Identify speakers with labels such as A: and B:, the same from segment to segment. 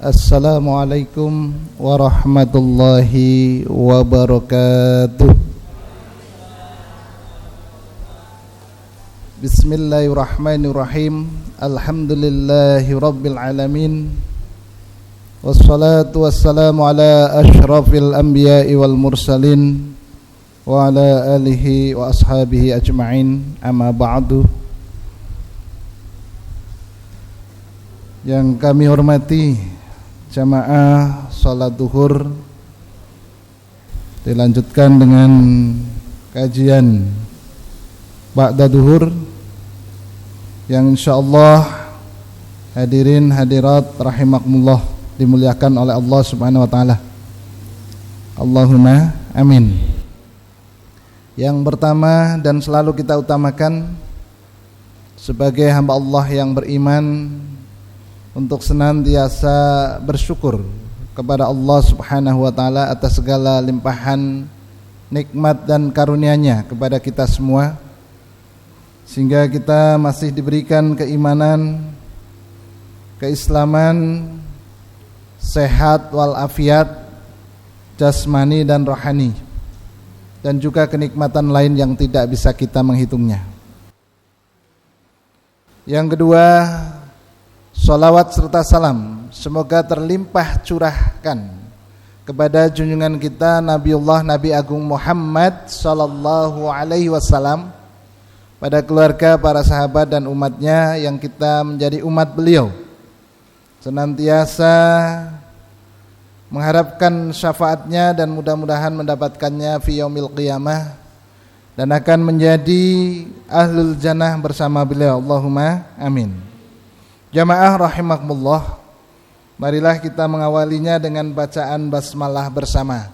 A: Assalamualaikum warahmatullahi wabarakatuh. Bismillahirrahmanirrahim. Alhamdulillahi rabbil alamin. Wassalatu wassalamu ala ashrafil anbiya'i wal mursalin wa ala alihi wa ashabihi ajma'in. Amma ba'du. Yang kami hormati jamaah salat zuhur, dilanjutkan dengan kajian ba'da zuhur yang insyaallah hadirin hadirat rahimakumullah dimuliakan oleh Allah Subhanahu wa taala. Allahumma amin. Yang pertama dan selalu kita utamakan sebagai hamba Allah yang beriman untuk senantiasa bersyukur kepada Allah Subhanahu wa taala atas segala limpahan nikmat dan karunia-Nya kepada kita semua, sehingga kita masih diberikan keimanan, keislaman, sehat walafiat jasmani dan rohani, dan juga kenikmatan lain yang tidak bisa kita menghitungnya. Yang kedua, sholawat serta salam semoga terlimpah curahkan kepada junjungan kita Nabiullah Nabi Agung Muhammad sallallahu alaihi wasallam, pada keluarga, para sahabat dan umatnya yang kita menjadi umat beliau, senantiasa mengharapkan syafaatnya dan mudah-mudahan mendapatkannya fi yaumil qiyamah dan akan menjadi ahlul jannah bersama beliau. Allahumma amin. Jamaah rahimakumullah, marilah kita mengawalinya dengan bacaan basmalah bersama.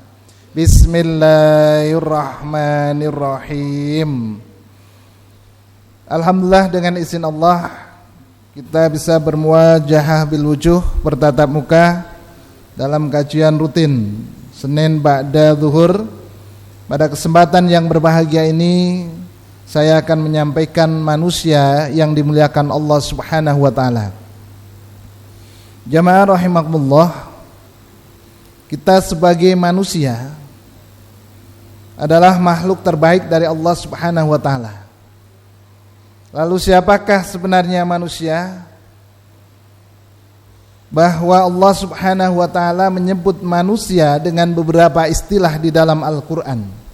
A: Bismillahirrahmanirrahim. Alhamdulillah, dengan izin Allah kita bisa bermuwajahah bil wujuh, bertatap muka dalam kajian rutin Senin ba'da zuhur. Pada kesempatan yang berbahagia ini saya akan menyampaikan manusia yang dimuliakan Allah Subhanahu wa taala. Jamaah rahimakumullah, kita sebagai manusia adalah makhluk terbaik dari Allah Subhanahu wa taala. Lalu siapakah sebenarnya manusia? Bahwa Allah Subhanahu wa taala menyebut manusia dengan beberapa istilah di dalam Al-Qur'an.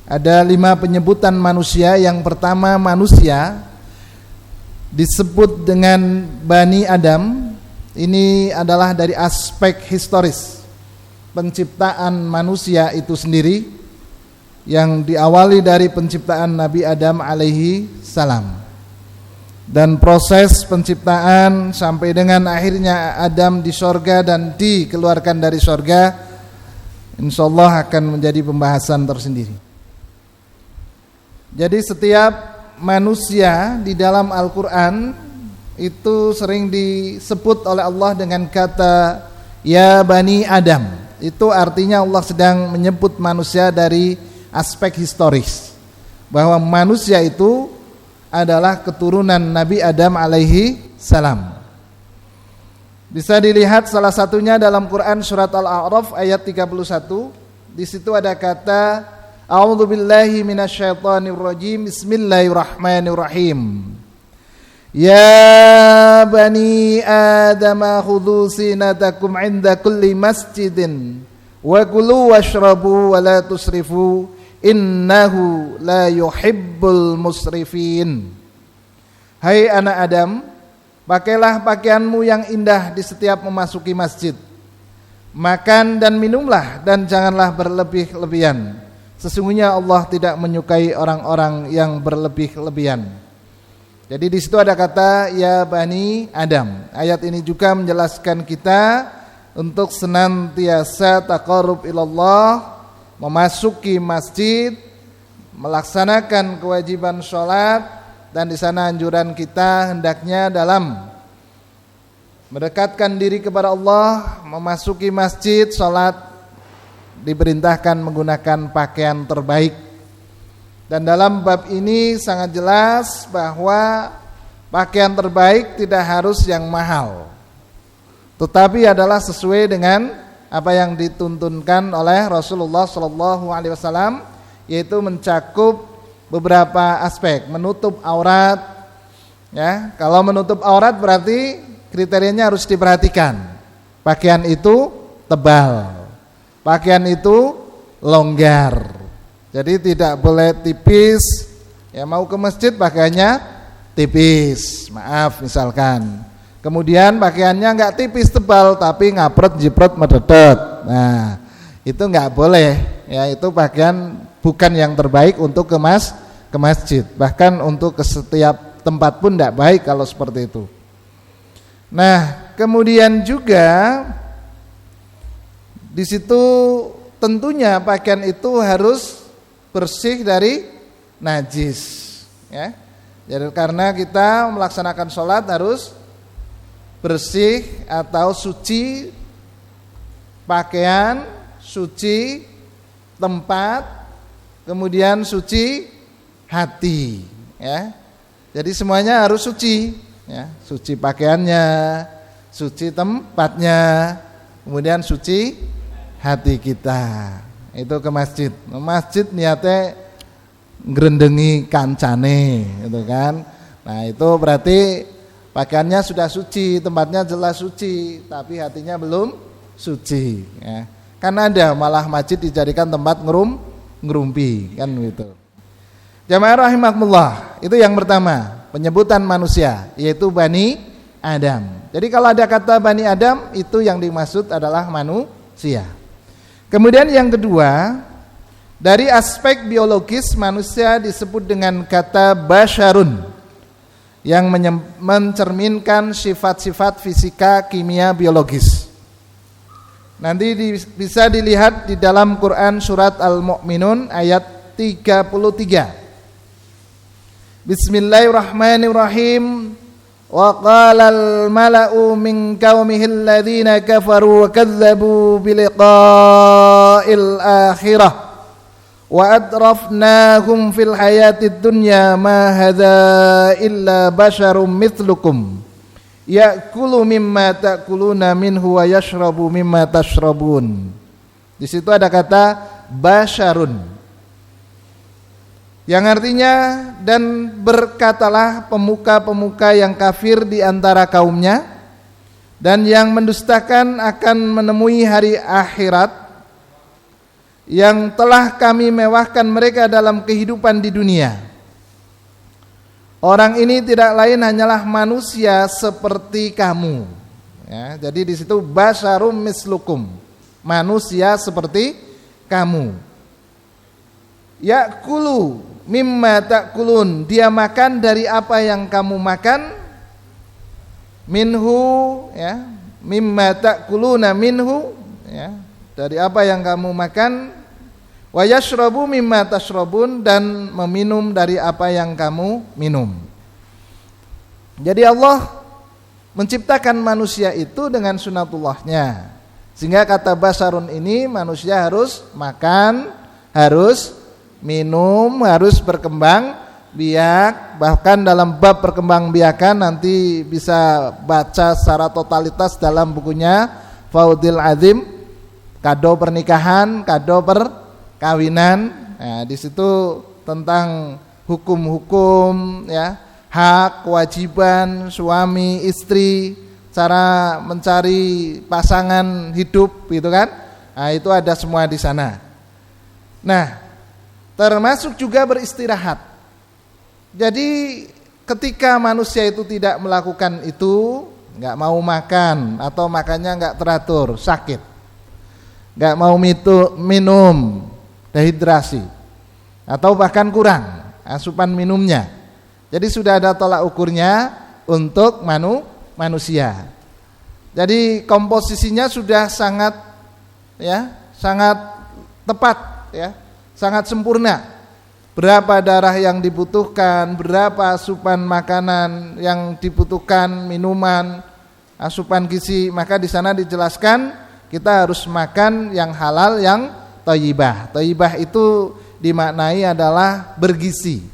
A: Ada 5 penyebutan manusia. Yang pertama, manusia disebut dengan Bani Adam. Ini adalah dari aspek historis penciptaan manusia itu sendiri, yang diawali dari penciptaan Nabi Adam alaihi salam, dan proses penciptaan sampai dengan akhirnya Adam di sorga dan dikeluarkan dari sorga, insyaallah akan menjadi pembahasan tersendiri. Jadi setiap manusia di dalam Al-Quran itu sering disebut oleh Allah dengan kata ya Bani Adam. Itu artinya Allah sedang menyebut manusia dari aspek historis, bahwa manusia itu adalah keturunan Nabi Adam alaihi salam. Bisa dilihat salah satunya dalam Quran surat Al-A'raf ayat 31. Di situ ada kata A'udzubillahi minasyaitonirrajim. Bismillahirrahmanirrahim. Ya bani Adam khudhu sinatakum 'inda kulli masjidin wa kulu washrabu wa la tusrifu innahu la yuhibbul musrifin. Hai anak Adam, pakailah pakaianmu yang indah di setiap memasuki masjid. Makan dan minumlah dan janganlah berlebih-lebihan. Sesungguhnya Allah tidak menyukai orang-orang yang berlebih-lebihan. Jadi di situ ada kata ya Bani Adam. Ayat ini juga menjelaskan kita untuk senantiasa taqarrub ilallah, memasuki masjid, melaksanakan kewajiban sholat, dan di sana anjuran kita hendaknya dalam mendekatkan diri kepada Allah, memasuki masjid, sholat, diperintahkan menggunakan pakaian terbaik. Dan dalam bab ini sangat jelas bahwa pakaian terbaik tidak harus yang mahal. tetapi adalah sesuai dengan apa yang dituntunkan oleh Rasulullah SAW, yaitu mencakup beberapa aspek, menutup aurat. Ya, kalau menutup aurat berarti kriterianya harus diperhatikan. Pakaian itu tebal, pakaian itu longgar. Jadi tidak boleh tipis. Ya, mau ke masjid pakaiannya tipis, maaf misalkan. Kemudian pakaiannya enggak tipis tebal tapi ngapret jiprot mededet. Nah, itu enggak boleh. Ya, itu pakaian bukan yang terbaik untuk ke masjid. Bahkan untuk ke setiap tempat pun enggak baik kalau seperti itu. Nah, kemudian juga di situ tentunya pakaian itu harus bersih dari najis. Ya. Jadi karena kita melaksanakan sholat harus bersih atau suci pakaian, suci tempat, kemudian suci hati, ya. Jadi semuanya harus suci, ya. Suci pakaiannya, suci tempatnya, kemudian suci hati kita. Itu ke masjid. Masjid niatnya ngrendengi kancane, gitu kan. Nah, itu berarti pakaiannya sudah suci, tempatnya jelas suci, tapi hatinya belum suci. Ya. Kan ada malah masjid dijadikan tempat ngerumpi, kan gitu. Jamaah rahimakumullah, itu yang pertama, penyebutan manusia, yaitu Bani Adam. Jadi kalau ada kata Bani Adam, itu yang dimaksud adalah manusia. Kemudian yang kedua, dari aspek biologis manusia disebut dengan kata basyarun, yang mencerminkan sifat-sifat fisika, kimia, biologis. Nanti bisa dilihat di dalam Quran surat Al-Mu'minun ayat 33. Bismillahirrahmanirrahim. Wa qala al-mala'u min qaumihi alladhina kafaru wa kadzdzabu biliqa'il akhirah wa atrafnahum fil hayatid dunya ma hadza illa basyarum mithlukum ya'kulu mimma ta'kuluna minhu wa yashrabu mimma tashrabun. Di situ ada kata basyarun yang artinya, dan berkatalah pemuka-pemuka yang kafir di antara kaumnya dan yang mendustakan akan menemui hari akhirat, yang telah kami mewahkan mereka dalam kehidupan di dunia. Orang ini tidak lain hanyalah manusia seperti kamu. Ya, jadi di situ basyarum mislukum, manusia seperti kamu. Ya'kulu mimma ta'kulun, dia makan dari apa yang kamu makan. Minhu, ya, mimma ta'kuluna minhu, ya, dari apa yang kamu makan. Wa yashrabu mimma tashrabun, dan meminum dari apa yang kamu minum. Jadi Allah menciptakan manusia itu dengan sunatullahnya, sehingga kata basarun ini manusia harus makan, harus minum, harus berkembang biak. Bahkan dalam bab perkembang biakan nanti bisa baca secara totalitas dalam bukunya Faudil Azim, kado pernikahan, kado perkawinan. Nah, di situ tentang hukum-hukum, ya, hak, kewajiban suami istri, cara mencari pasangan hidup, gitu kan. Nah, itu ada semua di sana. Nah, termasuk juga beristirahat. Jadi ketika manusia itu tidak melakukan itu, nggak mau makan atau makannya nggak teratur, sakit, nggak mau minum, dehidrasi, atau bahkan kurang asupan minumnya. Jadi sudah ada tolak ukurnya untuk manusia. Jadi komposisinya sudah sangat, ya, sangat tepat, ya, sangat sempurna. Berapa darah yang dibutuhkan, berapa asupan makanan yang dibutuhkan, minuman, asupan gizi, maka di sana dijelaskan kita harus makan yang halal, yang thayyibah. Thayyibah itu dimaknai adalah bergizi,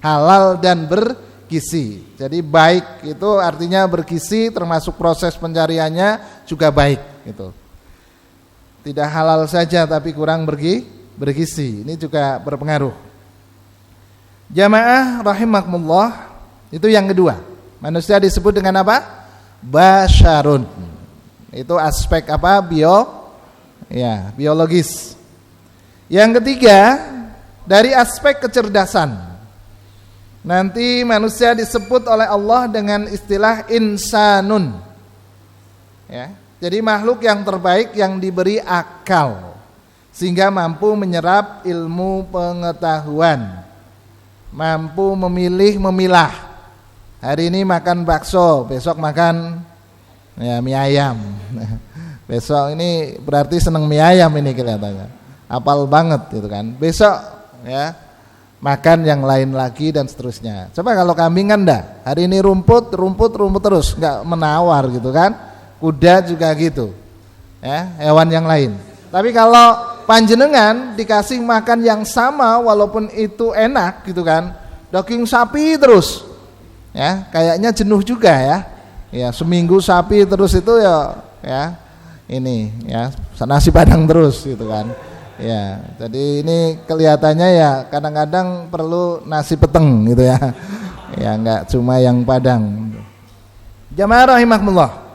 A: halal dan bergizi. bergizi. Jadi baik itu artinya bergizi, termasuk proses pencariannya juga baik gitu. Tidak halal saja tapi kurang bergizi. Ini juga berpengaruh. Jamaah rahimakumullah, itu yang kedua. Manusia disebut dengan apa? Basyarun. Itu aspek apa? Biologis. Yang ketiga, dari aspek kecerdasan. Nanti manusia disebut oleh Allah dengan istilah insanun. Ya, jadi makhluk yang terbaik yang diberi akal sehingga mampu menyerap ilmu pengetahuan, mampu memilih memilah. Hari ini makan bakso, besok makan mie ayam. Besok ini berarti seneng mie ayam ini kelihatannya. Apal banget gitu kan. Besok ya makan yang lain lagi dan seterusnya. Coba kalau kambing kan enggak. Hari ini rumput terus, enggak menawar gitu kan. Kuda juga gitu. Ya, hewan yang lain. Tapi kalau panjenengan dikasih makan yang sama walaupun itu enak gitu kan. Daging sapi terus. Ya, kayaknya jenuh juga ya. Ya, seminggu sapi terus itu ya ini ya nasi padang terus gitu kan. Ya, jadi ini kelihatannya ya kadang-kadang perlu nasi peteng gitu ya. Ya, enggak cuma yang padang. Jamaah rahimakumullah.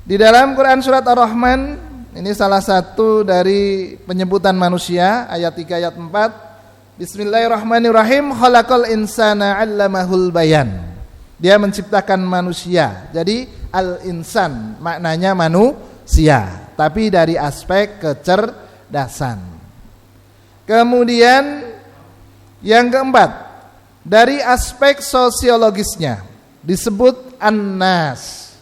A: Di dalam Quran surat Ar-Rahman, ini salah satu dari penyebutan manusia, ayat 3 ayat 4. Bismillahirrahmanirrahim. Khalaqal insana 'allamahul bayan. Dia menciptakan manusia. Jadi al-insan maknanya manusia, tapi dari aspek kecerdasan. Kemudian yang keempat, dari aspek sosiologisnya disebut an-nas,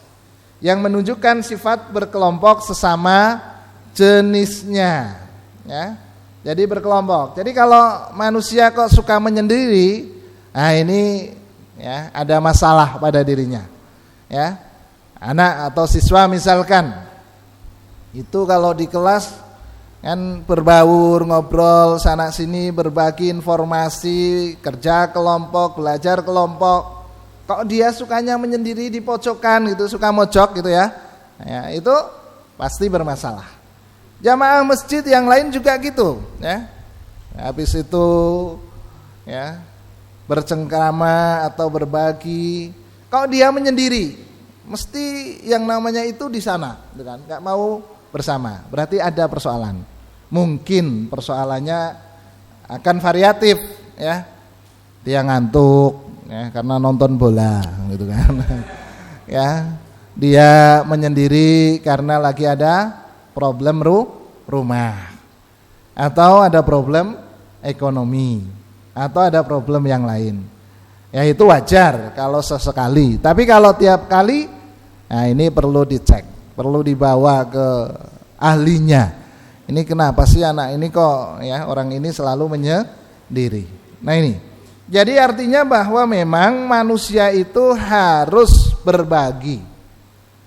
A: yang menunjukkan sifat berkelompok sesama jenisnya ya. Jadi berkelompok. Jadi kalau manusia kok suka menyendiri, nah ini ya ada masalah pada dirinya. Ya. Anak atau siswa misalkan itu kalau di kelas kan berbaur, ngobrol sana sini, berbagi informasi, kerja kelompok, belajar kelompok. Kok dia sukanya menyendiri di pojokan gitu, suka mojok gitu ya. Ya, itu pasti bermasalah. Jamaah masjid yang lain juga gitu, ya. Habis itu ya bercengkrama atau berbagi, kok dia menyendiri, mesti yang namanya itu di sana, kan? Gak mau bersama, berarti ada persoalan. Mungkin persoalannya akan variatif, ya. Dia ngantuk, ya, karena nonton bola, gitu kan. Ya, dia menyendiri karena lagi ada problem rumah, atau ada problem ekonomi, atau ada problem yang lain. Ya itu wajar kalau sesekali. Tapi kalau tiap kali, nah ini perlu dicek, perlu dibawa ke ahlinya. Ini kenapa sih anak ini kok ya orang ini selalu menyendiri. Nah ini. Jadi artinya bahwa memang manusia itu harus berbagi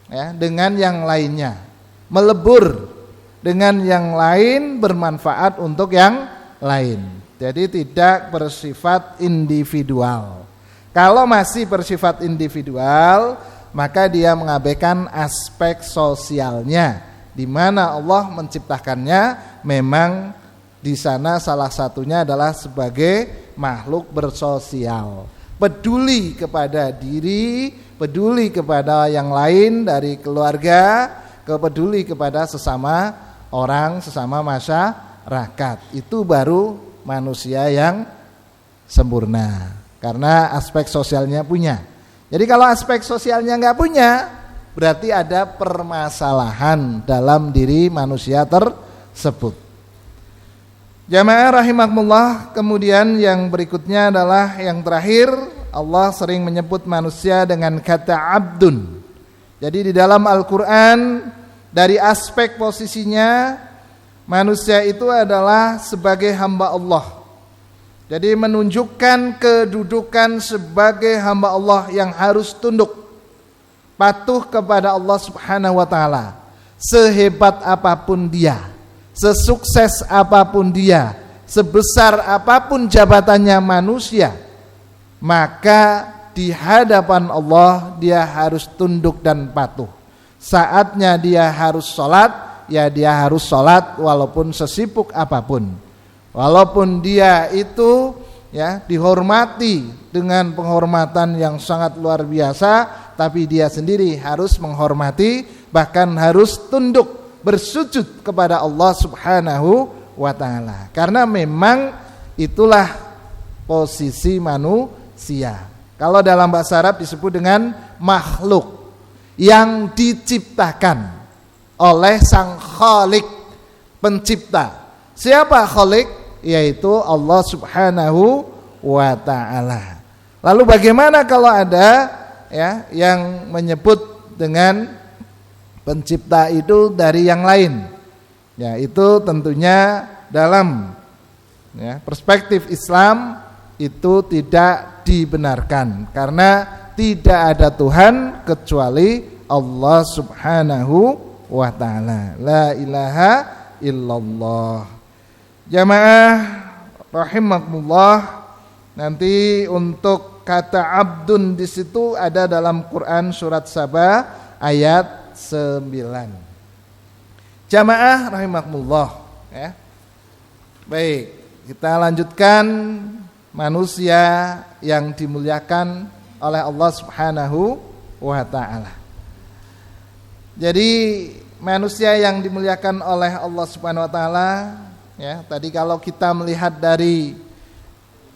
A: ya dengan yang lainnya. Melebur dengan yang lain, bermanfaat untuk yang lain. Jadi tidak bersifat individual. Kalau masih bersifat individual, maka dia mengabaikan aspek sosialnya, di mana Allah menciptakannya memang di sana salah satunya adalah sebagai makhluk bersosial, peduli kepada diri, peduli kepada yang lain dari keluarga, peduli kepada sesama orang, sesama masyarakat. Itu baru manusia yang sempurna, karena aspek sosialnya punya. Jadi kalau aspek sosialnya nggak punya, berarti ada permasalahan dalam diri manusia tersebut. Jamaah rahimakumullah, kemudian yang berikutnya adalah yang terakhir, Allah sering menyebut manusia dengan kata abdun. Jadi di dalam Al-Quran dari aspek posisinya manusia itu adalah sebagai hamba Allah. Jadi menunjukkan kedudukan sebagai hamba Allah yang harus tunduk, patuh kepada Allah Subhanahu wa taala. Sehebat apapun dia, sesukses apapun dia, sebesar apapun jabatannya manusia, maka di hadapan Allah dia harus tunduk dan patuh. Saatnya dia harus sholat, ya dia harus sholat walaupun sesibuk apapun. Walaupun dia itu ya dihormati dengan penghormatan yang sangat luar biasa, tapi dia sendiri harus menghormati, bahkan harus tunduk bersujud kepada Allah Subhanahu wa ta'ala. Karena memang itulah posisi manusia. Kalau dalam bahasa Arab disebut dengan makhluk yang diciptakan oleh sang Khalik, pencipta. Siapa Khalik? Yaitu Allah Subhanahu wa ta'ala. Lalu bagaimana kalau ada ya yang menyebut dengan pencipta itu dari yang lain? Ya, itu tentunya dalam ya, perspektif Islam itu tidak dibenarkan, karena tidak ada Tuhan kecuali Allah Subhanahu wa ta'ala. La ilaha illallah. Jamaah rahimakumullah, nanti untuk kata abdun di situ ada dalam Quran surat Saba ayat 9. Jamaah rahimakumullah ya. Baik, kita lanjutkan manusia yang dimuliakan oleh Allah Subhanahu wa ta'ala. Jadi manusia yang dimuliakan oleh Allah Subhanahu wa ta'ala ya, tadi kalau kita melihat dari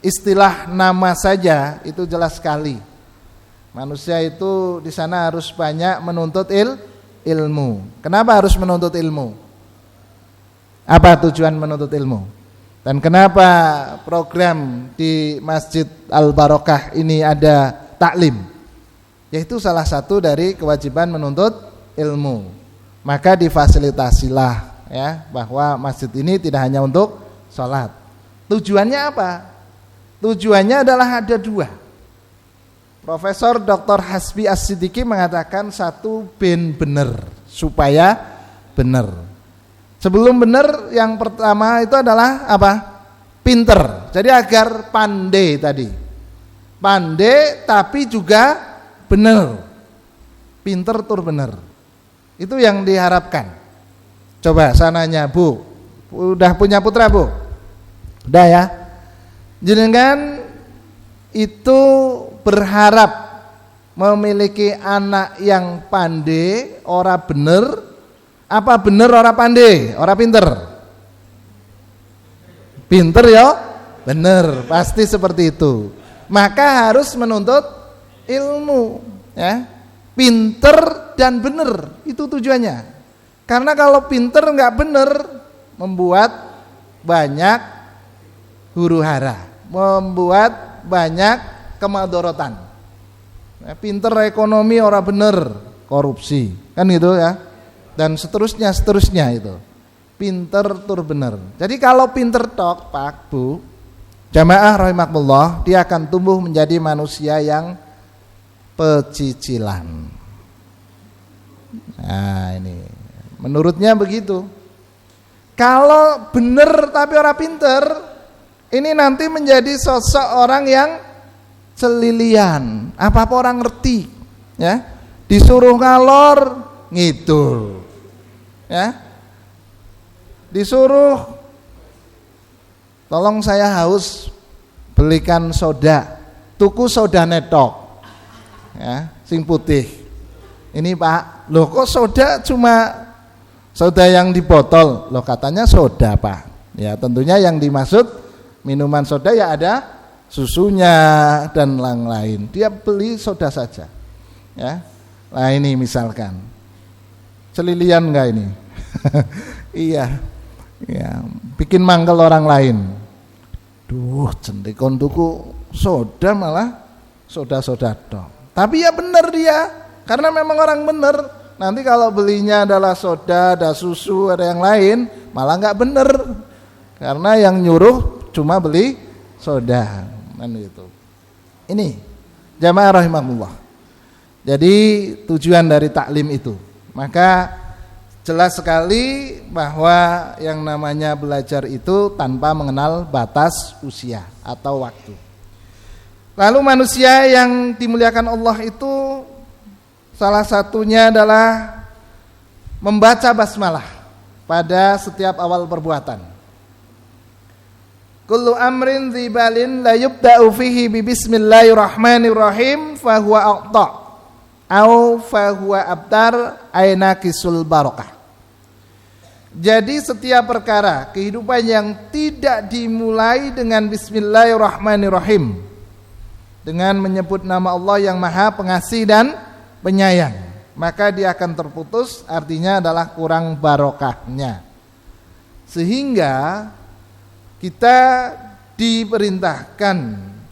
A: istilah nama saja itu jelas sekali. Manusia itu di sana harus banyak menuntut ilmu. Kenapa harus menuntut ilmu? Apa tujuan menuntut ilmu? Dan kenapa program di Masjid Al-Barokah ini ada taklim? Yaitu salah satu dari kewajiban menuntut ilmu. Maka difasilitasilah ya bahwa masjid ini tidak hanya untuk sholat. Tujuannya apa? Tujuannya adalah ada dua. Profesor Dr. Hasbi As-Siddiqi mengatakan satu ben bener, supaya bener. Sebelum benar, yang pertama itu adalah apa? Pinter. Jadi agar pandai tadi. Pandai tapi juga benar. Pinter tur benar. Itu yang diharapkan. Coba sananya Bu, udah punya putra Bu? Udah ya? Jenengan itu berharap memiliki anak yang pandai, ora bener, apa bener orang pandai, orang pinter? Pinter ya, bener, pasti seperti itu. Maka harus menuntut ilmu, ya, pinter dan bener, itu tujuannya. Karena kalau pinter nggak bener, membuat banyak huru hara, membuat banyak kemadorotan. Ya, pinter ekonomi orang bener, korupsi, kan gitu ya. Dan seterusnya itu. Pinter tur bener. Jadi kalau pinter tok Pak Bu, jamaah rahimakumullah, dia akan tumbuh menjadi manusia yang pecicilan. Nah ini menurutnya begitu. Kalau bener tapi orang pinter, ini nanti menjadi sosok orang yang celilian, apa-apa orang ngerti ya. Disuruh ngalor ngidul ya, disuruh tolong saya haus belikan soda, tuku soda netok ya, sing putih ini Pak, loh kok soda cuma soda yang di botol, loh katanya soda Pak ya, tentunya yang dimaksud minuman soda ya ada susunya dan lain-lain, dia beli soda saja ya. Nah ini misalkan celilian enggak ini? Iya, ya, bikin mangkel orang lain. Duh, cendekon tuku soda malah soda-soda dong. Tapi ya benar dia, karena memang orang benar. Nanti kalau belinya adalah soda, ada susu, ada yang lain, malah nggak benar. Karena yang nyuruh cuma beli soda, kan gitu. Ini jamaah rahimahullah. Jadi tujuan dari taklim itu. Maka jelas sekali bahwa yang namanya belajar itu tanpa mengenal batas usia atau waktu. Lalu manusia yang dimuliakan Allah itu salah satunya adalah membaca basmalah pada setiap awal perbuatan. Kullu amrin dzibalin la yubda'u fihi bi bismillahirrahmanirrahim fa huwa aqta au fa huwa abtar ainakisul barakah. Jadi setiap perkara kehidupan yang tidak dimulai dengan bismillahirrahmanirrahim, dengan menyebut nama Allah yang Maha Pengasih dan Penyayang, maka dia akan terputus, artinya adalah kurang barokahnya. Sehingga kita diperintahkan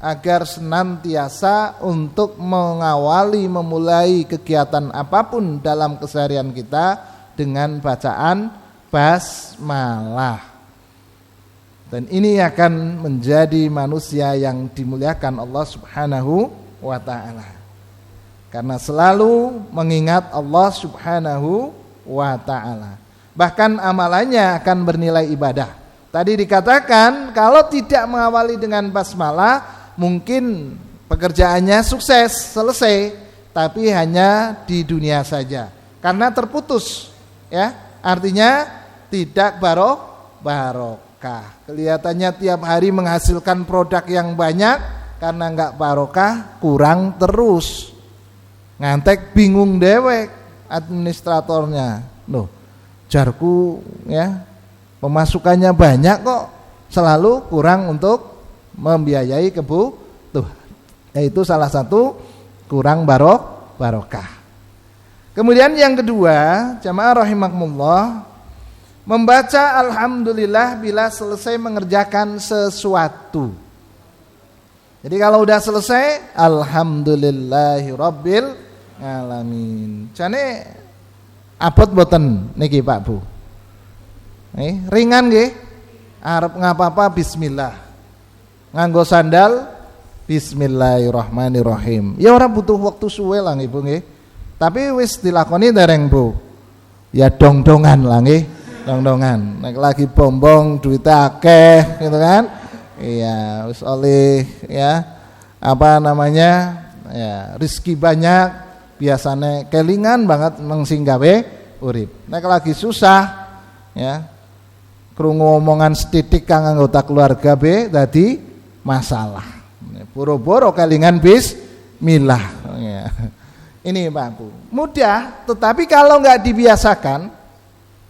A: agar senantiasa untuk mengawali memulai kegiatan apapun dalam keseharian kita dengan bacaan basmalah. Dan ini akan menjadi manusia yang dimuliakan Allah Subhanahu wa ta'ala, karena selalu mengingat Allah Subhanahu wa ta'ala. Bahkan amalannya akan bernilai ibadah. Tadi dikatakan kalau tidak mengawali dengan basmalah mungkin pekerjaannya sukses, selesai, tapi hanya di dunia saja karena terputus, ya, artinya tidak barokah. Kelihatannya tiap hari menghasilkan produk yang banyak, karena enggak barokah, kurang terus. Ngantek bingung dewek administratornya. Loh, jarku ya pemasukannya banyak kok selalu kurang untuk membiayai kebutuhan. Itu salah satu kurang barokah. Kemudian yang kedua, jamaah rahimakumullah, membaca alhamdulillah bila selesai mengerjakan sesuatu. Jadi kalau udah selesai, alhamdulillahirabbil alamin. Jane abot boten niki Pak Bu. Ringan nggih. Arep ngapa-apa bismillah. Nganggo sandal bismillahirrahmanirrahim. Ya ora butuh waktu suwe lah nggih Bu nggih. Tapi wis dilakoni dereng Bu. Ya dong-dongan lah nggih. Dong-dongan, nek lagi bombong duitnya akeh gitu kan. Iya, wis oleh ya apa namanya? Ya, rezeki banyak, biasanya kelingan banget nang sing gawe urip. Nek lagi susah ya, krungu omongan setitik kang anggota keluarga be dadi masalah. Boro-boro kelingan bismillah. Ya. Ini Pak Bu. Mudah, tetapi kalau enggak dibiasakan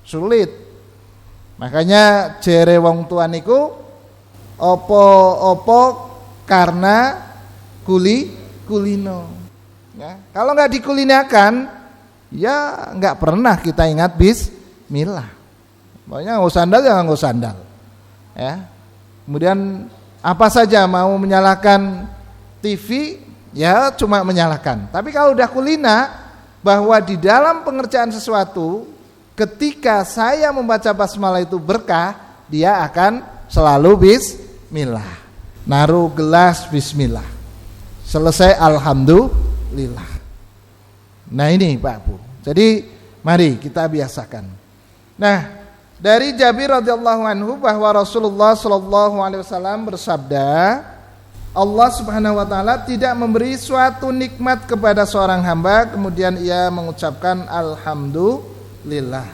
A: sulit. Makanya jere wong tua niku opo karena kulino. Ya, kalau nggak dikulinakan, ya nggak pernah kita ingat bismillah. Pokoknya nggak sandal jangan nggak sandal. Ya, kemudian apa saja mau menyalakan TV, ya cuma menyalakan. Tapi kalau udah kulina, bahwa di dalam pengerjaan sesuatu, ketika saya membaca basmalah itu berkah, dia akan selalu bismillah. Naruh gelas bismillah. Selesai alhamdulillah. Nah ini Pak Bu. Jadi mari kita biasakan. Nah, dari Jabir radhiyallahu anhu bahwa Rasulullah sallallahu alaihi wasallam bersabda, Allah Subhanahu wa taala tidak memberi suatu nikmat kepada seorang hamba kemudian ia mengucapkan alhamdulillah,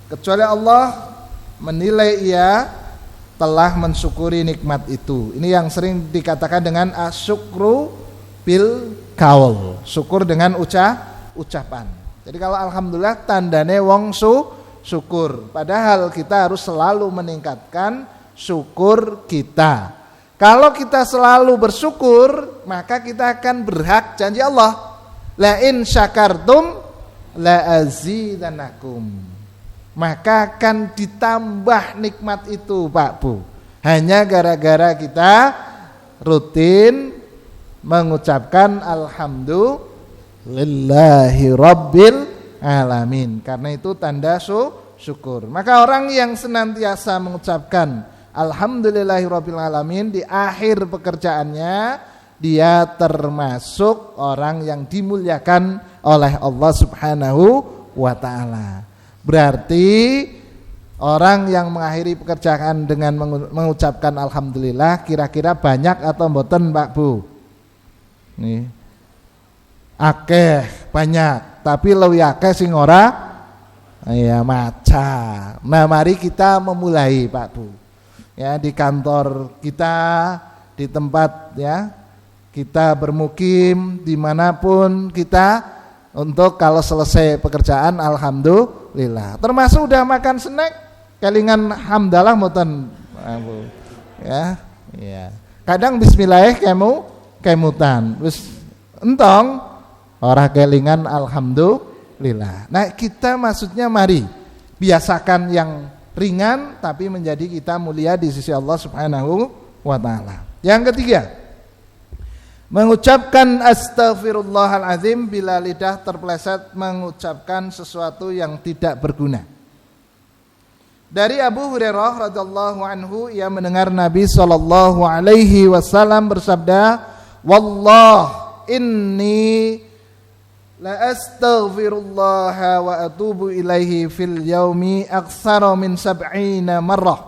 A: kecuali Allah menilai ia telah mensyukuri nikmat itu. Ini yang sering dikatakan dengan asyukru bil qaul, syukur dengan ucapan. Jadi kalau alhamdulillah tandane wong syukur. Padahal kita harus selalu meningkatkan syukur kita. Kalau kita selalu bersyukur, maka kita akan berhak janji Allah, la in syakartum la azidanakum, maka akan ditambah nikmat itu Pak Bu. Hanya gara-gara kita rutin mengucapkan alhamdulillahi rabbil alamin. Karena itu tanda syukur. Maka orang yang senantiasa mengucapkan alhamdulillahi rabbil alamin di akhir pekerjaannya, dia termasuk orang yang dimuliakan oleh Allah Subhanahu wa ta'ala. Berarti orang yang mengakhiri pekerjaan dengan mengucapkan alhamdulillah kira-kira banyak atau mboten Pak Bu? Nih. Akeh banyak, tapi lebih akeh sing ora ya maca. Nah, mari kita memulai Pak Bu. Ya, di kantor kita, di tempat ya kita bermukim dimanapun kita, untuk kalau selesai pekerjaan alhamdulillah. Termasuk udah makan snack, kelingan hamdalah mboten Bu. Ya, iya. Kadang bismillah kemutan. Wis entong ora kelingan alhamdulillah. Nah, kita maksudnya mari biasakan yang ringan tapi menjadi kita mulia di sisi Allah Subhanahu wa taala. Yang ketiga, mengucapkan astaghfirullahalazim bila lidah terpeleset mengucapkan sesuatu yang tidak berguna. Dari Abu Hurairah radhiyallahu anhu, ia mendengar Nabi sallallahu alaihi wasallam bersabda, "Wallah inni la astaghfirullah wa atubu ilaihi fil yaumi aktsara min 70 marrah."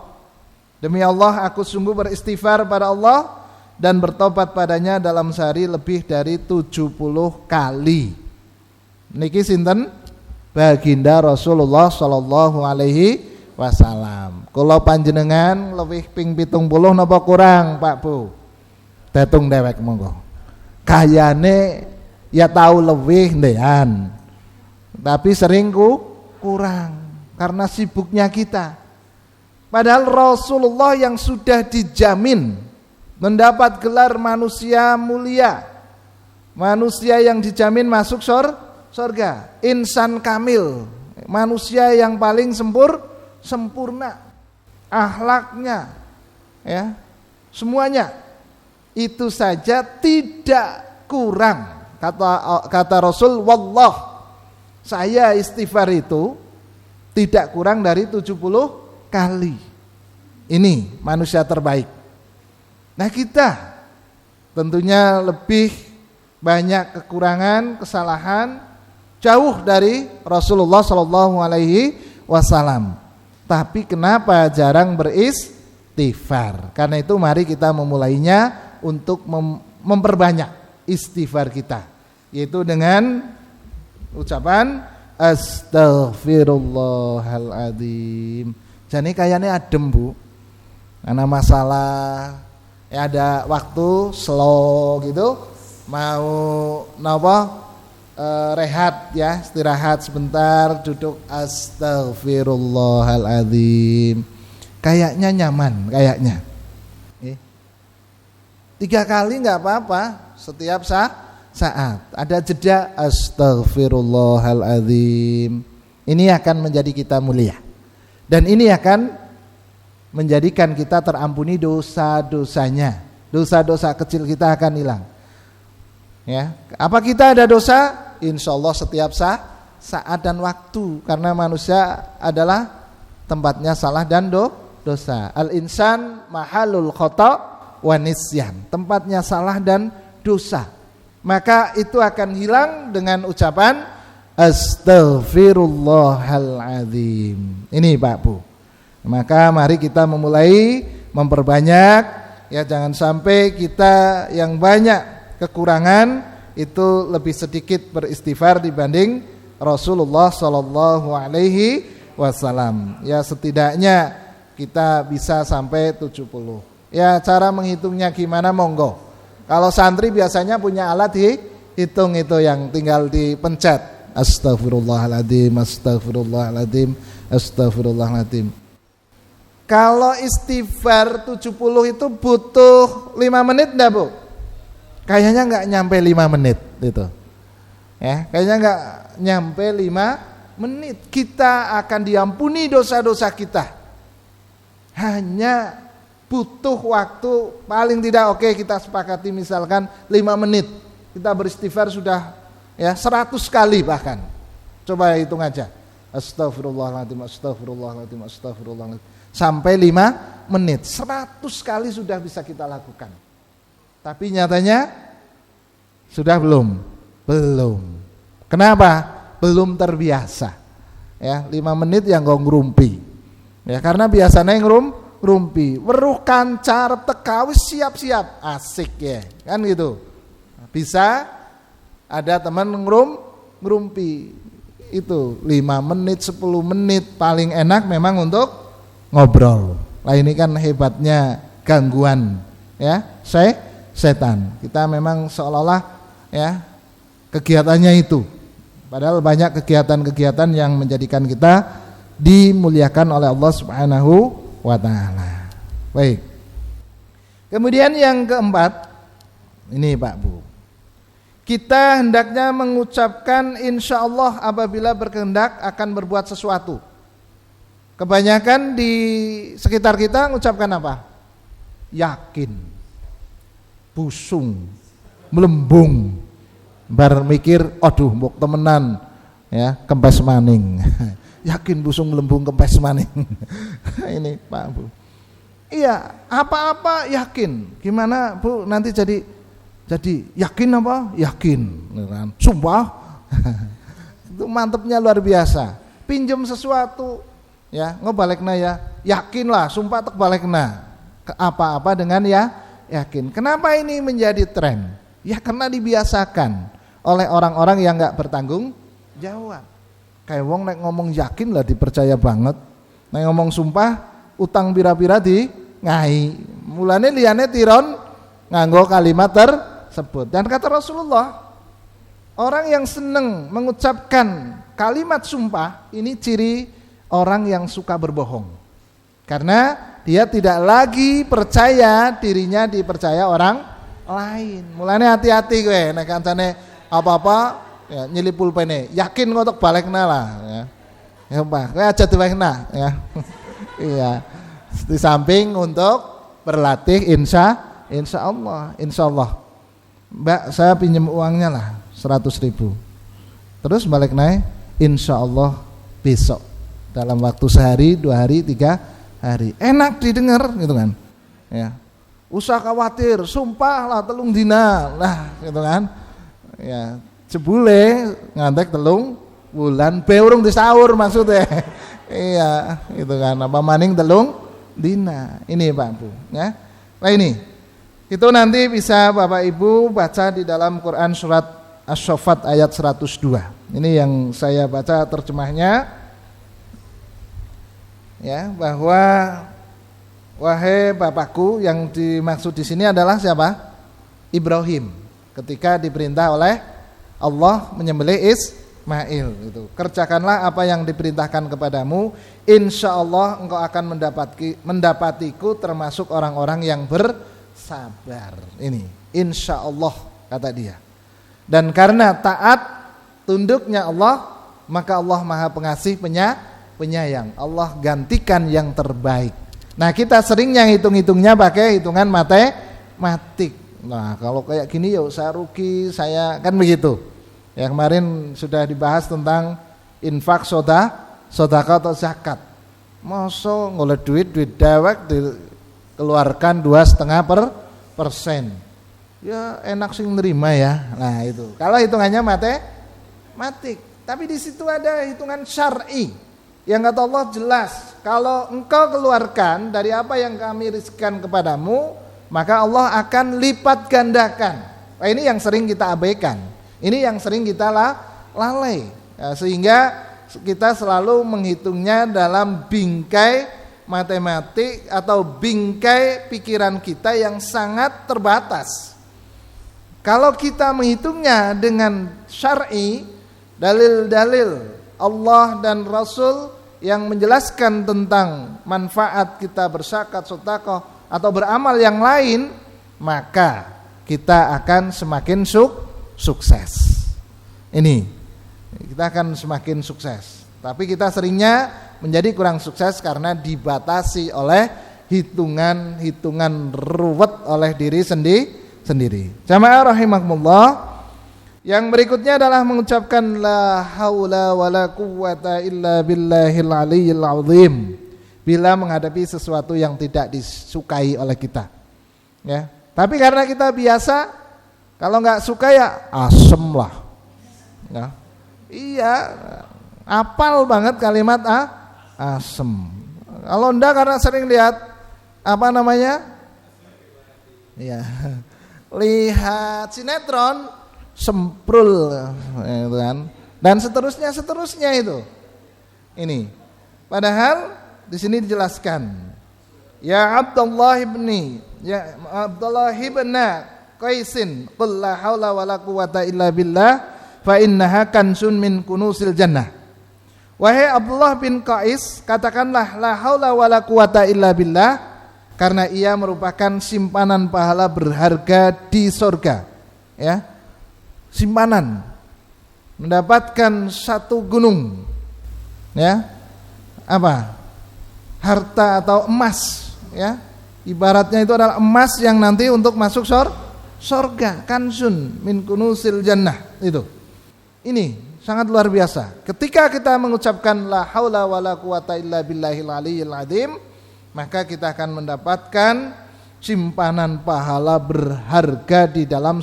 A: Demi Allah, aku sungguh beristighfar pada Allah dan bertobat padanya dalam sehari lebih dari 70 kali. Niki sinten? Baginda Rasulullah sallallahu alaihi wasallam. Kula panjenengan lebih ping 70 napa kurang, Pak Bu? Tetung dewek monggo. Kayane ya tahu lebih ndean, tapi sering kurang karena sibuknya kita. Padahal Rasulullah yang sudah dijamin mendapat gelar manusia mulia, manusia yang dijamin masuk surga, insan kamil, manusia yang paling sempurna, akhlaknya, ya, semuanya itu saja tidak kurang. Kata Rasul, wallah, saya istighfar itu tidak kurang dari 70 kali. Ini manusia terbaik. Nah, kita tentunya lebih banyak kekurangan, kesalahan, jauh dari Rasulullah Shallallahu Alaihi Wasallam. Tapi kenapa jarang beristighfar? Karena itu mari kita memulainya untuk memperbanyak istighfar kita, yaitu dengan ucapan astaghfirullahaladzim. Jadi kayaknya adem Bu, karena masalah ya ada waktu slow gitu, mau rehat ya, istirahat sebentar, duduk astaghfirullahaladzim. Kayaknya nyaman, kayaknya 3 kali nggak apa-apa, setiap saat ada jeda astaghfirullahaladzim. Ini akan menjadi kita mulia, dan ini akan menjadikan kita terampuni dosa-dosanya. Dosa-dosa kecil kita akan hilang. Ya, apa kita ada dosa? Insya Allah setiap saat dan waktu, karena manusia adalah tempatnya salah dan dosa. Al-insan mahalul khata' wa nisyan, tempatnya salah dan dosa. Maka itu akan hilang dengan ucapan astaghfirullahaladzim. Ini Pak Bu. Maka mari kita memulai memperbanyak, ya, jangan sampai kita yang banyak kekurangan itu lebih sedikit beristighfar dibanding Rasulullah Sallallahu Alaihi Wasallam. Ya, setidaknya kita bisa sampai 70. Ya, cara menghitungnya gimana monggo. Kalau santri biasanya punya alat hitung itu yang tinggal dipencet. Astagfirullahaladzim, astagfirullahaladzim, astagfirullahaladzim. Kalau istighfar 70 itu butuh 5 menit enggak Bu? Kayaknya enggak nyampe 5 menit itu. Ya, kayaknya enggak nyampe 5 menit. Kita akan diampuni dosa-dosa kita. Hanya butuh waktu paling tidak, oke, kita sepakati misalkan 5 menit. Kita beristighfar sudah ya 100 kali bahkan. Coba hitung aja. Astagfirullahaladzim, astagfirullahaladzim, astagfirullahaladzim. Sampai 5 menit. 100 kali sudah bisa kita lakukan. Tapi nyatanya sudah belum. Kenapa? Belum terbiasa. Ya, 5 menit yang ngrumpi. Ya, karena biasanya ngrumpi, weruh kancar teka wis siap-siap, asik ya, kan gitu. Bisa ada teman ngerumpi itu 5 menit 10 menit paling enak memang untuk ngobrol. Lah ini kan hebatnya gangguan ya setan. Kita memang seolah-olah ya kegiatannya itu. Padahal banyak kegiatan-kegiatan yang menjadikan kita dimuliakan oleh Allah Subhanahu wa taala. Baik. Kemudian yang keempat, ini Pak Bu. Kita hendaknya mengucapkan insya Allah apabila berkehendak akan berbuat sesuatu. Kebanyakan di sekitar kita mengucapkan apa? Yakin, busung, melembung, bar mikir, aduh mbok temenan, ya kempes maning. Yakin, busung, melembung, kempes maning. Ini Pak Bu. Iya, apa-apa yakin. Gimana Bu nanti jadi yakin apa? Yakin, kan? Sumpah. Itu mantepnya luar biasa. Pinjam sesuatu, ya ngobalekna ya, yakinlah, sumpah tek balekna. Apa-apa dengan ya yakin. Kenapa ini menjadi tren? Ya karena dibiasakan oleh orang-orang yang enggak bertanggung jawab. Kayak wong nek ngomong yakin lah dipercaya banget. Nek ngomong sumpah utang pira-pira di ngai. Mulane liyane tiron nganggo kalimat tersebut. Dan kata Rasulullah, orang yang senang mengucapkan kalimat sumpah ini ciri orang yang suka berbohong. Karena dia tidak lagi percaya dirinya dipercaya orang lain. Mulane hati-hati kowe nek kancane apa-apa ya nyelip pulpene, yakin kok tek balekna lah ya. Ya Pak, kowe aja dibalekna ya. Iya. Di samping untuk berlatih insya Allah. Mbak, saya pinjam uangnya lah 100.000. Terus balik naik, insya Allah besok dalam waktu sehari, 2 hari, 3 hari. Enak didengar gitu kan. Ya. Usah khawatir, sumpah lah telung dina lah gitu kan. Ya, jebule ngantek telung bulan beurung disaur maksudnya. Iya, gitu kan. Apa maning telung dina. Ini Pak Bu, ya. Nah ini. Itu nanti bisa Bapak Ibu baca di dalam Quran surat Asy-Syaffat ayat 102. Ini yang saya baca terjemahnya. Ya, bahwa wahai Bapakku, yang dimaksud di sini adalah siapa? Ibrahim. Ketika diperintah oleh Allah menyembelih Ismail itu. Kerjakanlah apa yang diperintahkan kepadamu, insya Allah engkau akan mendapatiku termasuk orang-orang yang bersabar. Ini insya Allah kata dia. Dan karena taat tunduknya Allah, maka Allah Maha Pengasih penyayang. Allah gantikan yang terbaik. Nah kita seringnya hitung-hitungnya pakai hitungan matematik. Nah kalau kayak gini ya saya rugi, saya kan begitu. Yang kemarin sudah dibahas tentang infak sedekah atau zakat. Masa ngoleh duit dewek dikeluarkan 2,5%. Ya enak sih nerima ya. Nah itu. Kalau hitungannya matematik, tapi di situ ada hitungan syar'i. Yang kata Allah jelas, kalau engkau keluarkan dari apa yang kami rizkikan kepadamu, maka Allah akan lipat gandakan. Nah, ini yang sering kita abaikan. Ini yang sering kita lalai. Ya, sehingga kita selalu menghitungnya dalam bingkai matematik atau bingkai pikiran kita yang sangat terbatas. Kalau kita menghitungnya dengan syar'i, dalil-dalil Allah dan Rasul yang menjelaskan tentang manfaat kita berzakat, sedekah atau beramal yang lain, maka kita akan semakin sukses. Ini kita akan semakin sukses. Tapi kita seringnya menjadi kurang sukses karena dibatasi oleh hitungan-hitungan ruwet oleh diri sendiri. Jamaah rahimakumullah. Yang berikutnya adalah mengucapkan la haula wala quwwata illa billahil aliyyil azim bila menghadapi sesuatu yang tidak disukai oleh kita. Ya. Tapi karena kita biasa, kalau enggak suka ya asem lah. Ya. Iya, apal banget kalimat asem. Kalau enggak karena sering lihat apa namanya? Iya. lihat sinetron semprul itu kan, dan seterusnya itu. Ini padahal di sini dijelaskan, ya Abdullah ibni Qaisin qul la haula wala quwata illa billah fa innaha kansun min kunusil jannah. Wahai Abdullah bin Qais, katakanlah la haula wala quwata illa billah, karena ia merupakan simpanan pahala berharga di surga. Ya, simpanan, mendapatkan satu gunung, ya, apa, harta atau emas, ya, ibaratnya itu adalah emas yang nanti untuk masuk surga, kansun min kunusil jannah itu. Ini sangat luar biasa. Ketika kita mengucapkan la haula wala quwata illa billahil aliyyil azim, maka kita akan mendapatkan simpanan pahala berharga di dalam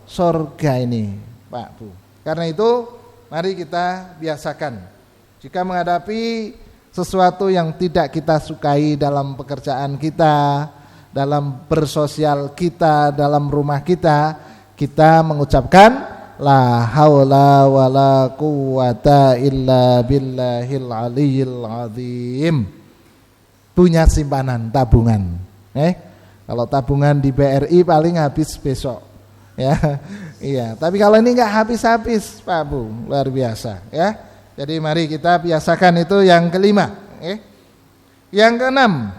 A: surga ini, Pak Bu. Karena itu mari kita biasakan, jika menghadapi sesuatu yang tidak kita sukai dalam pekerjaan kita, dalam bersosial kita, dalam rumah kita, kita mengucapkan la haula wala quwata illa billahil aliyyil azim. Punya simpanan, tabungan. Kalau tabungan di BRI paling habis besok. Ya. Iya, tapi kalau ini enggak habis-habis, Pak Bu, luar biasa, ya. Jadi mari kita biasakan itu yang kelima. Yang keenam,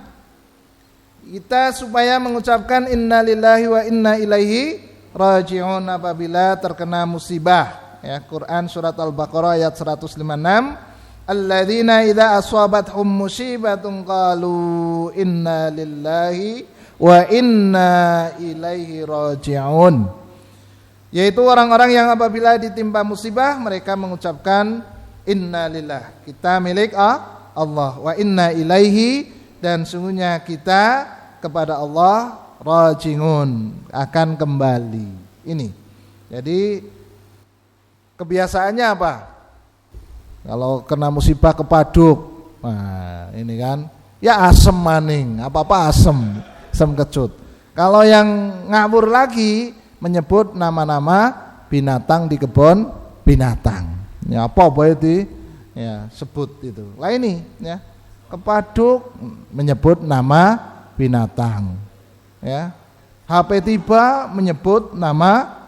A: kita supaya mengucapkan innalillahi wa inna ilaihi raji'un apabila terkena musibah. Ya, Quran surat Al-Baqarah ayat 156. Alladzina idza asabathum musibatun qalu inna lillahi wa inna ilaihi raji'un. Yaitu orang-orang yang apabila ditimpa musibah mereka mengucapkan inna lillah, kita milik Allah, wa inna ilaihi, dan sungguhnya kita kepada Allah raji'un, akan kembali. Ini. Jadi kebiasaannya apa? Kalau kena musibah kepaduk, nah ini kan, ya asem maning, apa-apa asem kecut. Kalau yang ngawur lagi menyebut nama-nama binatang di kebun binatang. Ya apa itu? Ya sebut itu. Lah ini, ya kepaduk menyebut nama binatang. Ya, HP tiba menyebut nama,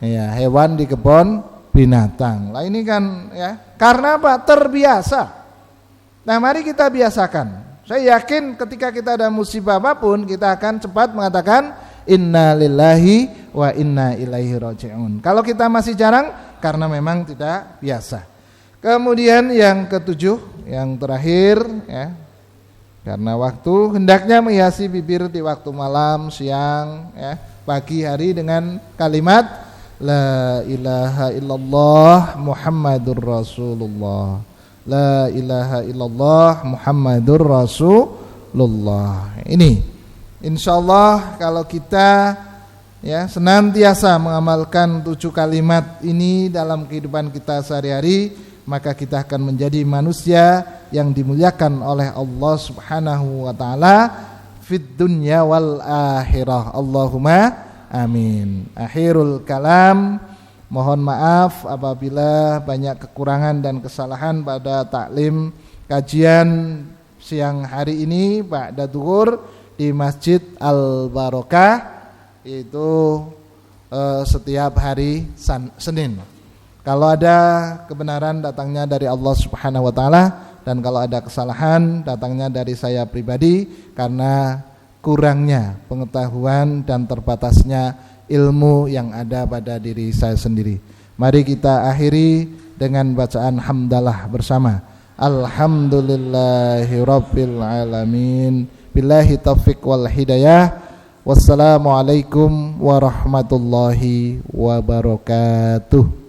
A: ya, hewan di kebun binatang. Lah ini kan, ya, karena apa? Terbiasa. Nah mari kita biasakan. Saya yakin ketika kita ada musibah apapun, kita akan cepat mengatakan inna lillahi wa inna ilaihi raji'un. Kalau kita masih jarang, karena memang tidak biasa. Kemudian yang ketujuh, yang terakhir, ya, karena waktu hendaknya menghiasi bibir di waktu malam, siang, ya, pagi hari dengan kalimat la ilaha illallah Muhammadur Rasulullah. La ilaha illallah Muhammadur Rasulullah. Ini insyaallah kalau kita, ya, senantiasa mengamalkan 7 kalimat ini dalam kehidupan kita sehari-hari, maka kita akan menjadi manusia yang dimuliakan oleh Allah Subhanahu wa taala fid dunya wal akhirah. Allahumma amin. Akhirul kalam, mohon maaf apabila banyak kekurangan dan kesalahan pada taklim kajian siang hari ini ba'da dzuhur di Masjid Al Barokah, yaitu setiap hari Senin. Kalau ada kebenaran datangnya dari Allah Subhanahu wa taala, dan kalau ada kesalahan datangnya dari saya pribadi karena kurangnya pengetahuan dan terbatasnya ilmu yang ada pada diri saya sendiri. Mari kita akhiri dengan bacaan hamdalah bersama. Alhamdulillahirabbil alamin. Billahi taufiq wal hidayah. Wassalamualaikum warahmatullahi wabarakatuh.